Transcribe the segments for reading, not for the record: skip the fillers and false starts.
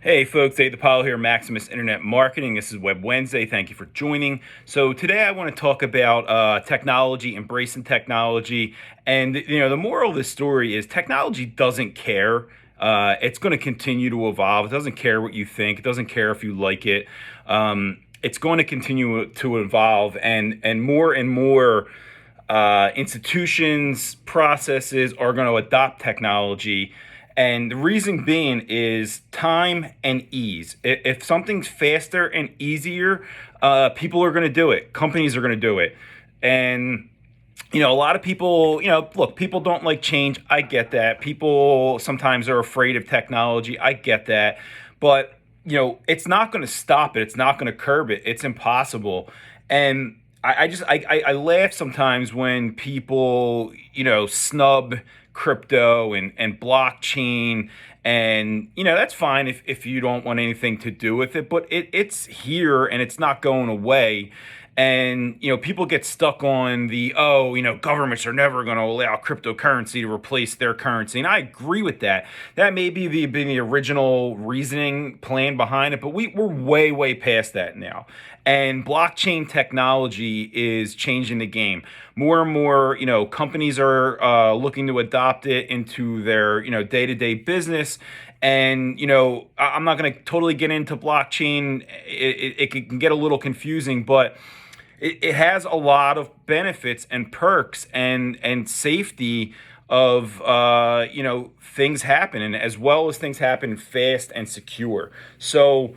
Hey folks, Dave DePaulo here, Maximus Internet Marketing. This is Web Wednesday. Thank you for joining. So today I want to talk about technology, embracing technology, and the moral of the story is technology doesn't care. It's going to continue to evolve. It doesn't care what you think. It doesn't care if you like it. It's going to continue to evolve, and more institutions, processes are going to adopt technology. And the reason being is time and ease. If something's faster and easier, people are going to do it. Companies are going to do it. And, a lot of people, look, people don't like change. I get that. People sometimes are afraid of technology. I get that. But, it's not going to stop it. It's not going to curb it. It's impossible. And I laugh sometimes when people, snub crypto and blockchain. And, that's fine if you don't want anything to do with it, but it's here and it's not going away. And, people get stuck on governments are never going to allow cryptocurrency to replace their currency. And I agree with that. That may be the original reasoning plan behind it, but we're way, way past that now. And blockchain technology is changing the game. More and more, companies are looking to adopt it into their, day-to-day business. And, I'm not going to totally get into blockchain. It can get a little confusing, but it has a lot of benefits and perks and safety of things happening, as well as things happen fast and secure. So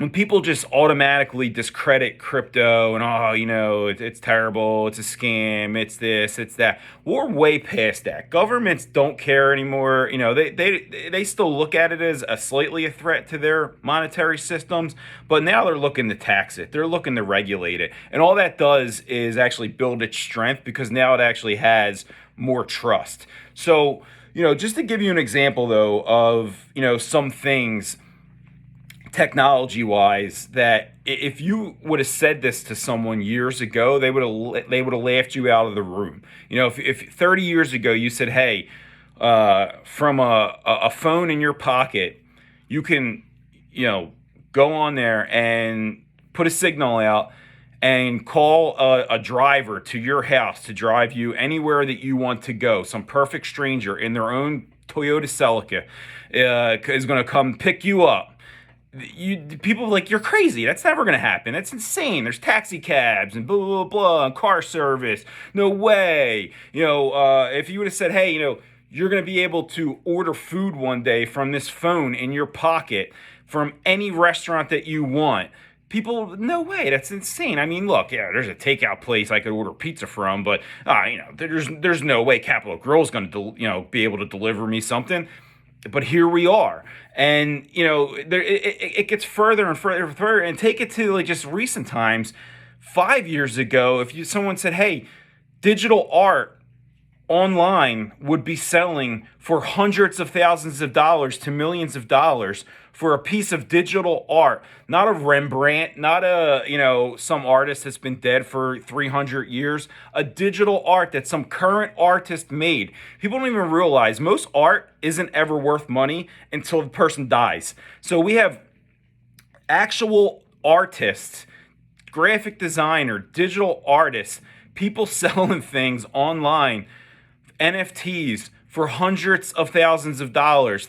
when people just automatically discredit crypto and it's terrible, it's a scam, it's this, it's that, we're way past that. Governments don't care anymore. They still look at it as a threat to their monetary systems, but now they're looking to tax it. They're looking to regulate it, and all that does is actually build its strength, because now it actually has more trust. So just to give you an example though of some things technology wise, that if you would have said this to someone years ago, they would have laughed you out of the room. If 30 years ago you said, hey, from a phone in your pocket, you can go on there and put a signal out and call a driver to your house to drive you anywhere that you want to go. Some perfect stranger in their own Toyota Celica is going to come pick you up. People are like, you're crazy. That's never going to happen. That's insane. There's taxi cabs and blah, blah, blah, and car service. No way. If you would have said, hey, you're going to be able to order food one day from this phone in your pocket from any restaurant that you want. People, no way, that's insane. I mean, look, yeah, there's a takeout place I could order pizza from, but there's no way Capital Grille's going to be able to deliver me something. But here we are, and it gets further and further and further. And take it to just recent times. 5 years ago, if someone said, "Hey, digital art online would be selling for hundreds of thousands of dollars to millions of dollars for a piece of digital art, not a Rembrandt, not some artist that's been dead for 300 years, a digital art that some current artist made." People don't even realize most art isn't ever worth money until the person dies. So we have actual artists, graphic designer, digital artists, people selling things online, NFTs, for hundreds of thousands of dollars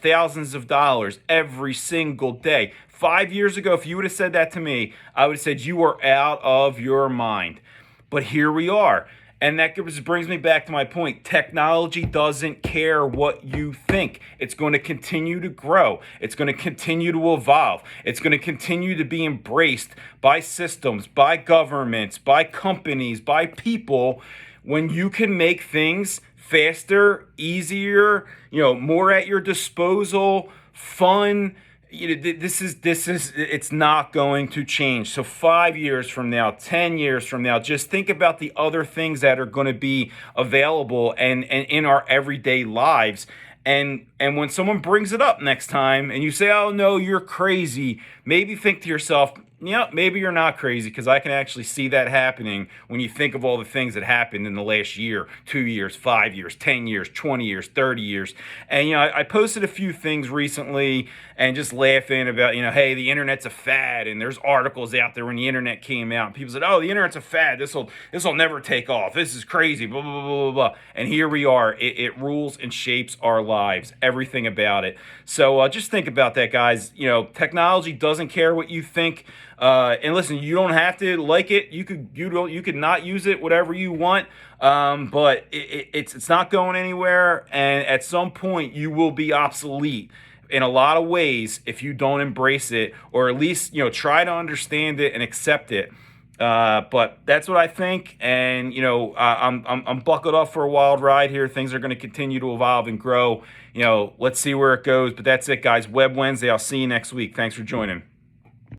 every single day. 5 years ago, if you would have said that to me, I would have said you are out of your mind. But here we are. And that brings me back to my point. Technology doesn't care what you think. It's going to continue to grow. It's going to continue to evolve. It's going to continue to be embraced by systems, by governments, by companies, by people. When you can make things faster, easier, more at your disposal, fun, this is it's not going to change. So 5 years from now, 10 years from now, just think about the other things that are going to be available and in our everyday lives. And when someone brings it up next time and you say, oh no, you're crazy, maybe think to yourself, maybe you're not crazy because I can actually see that happening when you think of all the things that happened in the last year, 2 years, 5 years, 10 years, 20 years, 30 years. And, I posted a few things recently and just laughing about, hey, the internet's a fad. And there's articles out there when the internet came out. People said, oh, the internet's a fad. This will never take off. This is crazy, blah, blah, blah, blah, blah. And here we are. It rules and shapes our lives, everything about it. So just think about that, guys. Technology doesn't care what you think. And listen, you don't have to like it. You could not use it, whatever you want. But it's not going anywhere. And at some point, you will be obsolete in a lot of ways if you don't embrace it, or at least try to understand it and accept it. But that's what I think, and I'm buckled up for a wild ride here. Things are going to continue to evolve and grow. Let's see where it goes. But that's it, guys. Web Wednesday. I'll see you next week. Thanks for joining.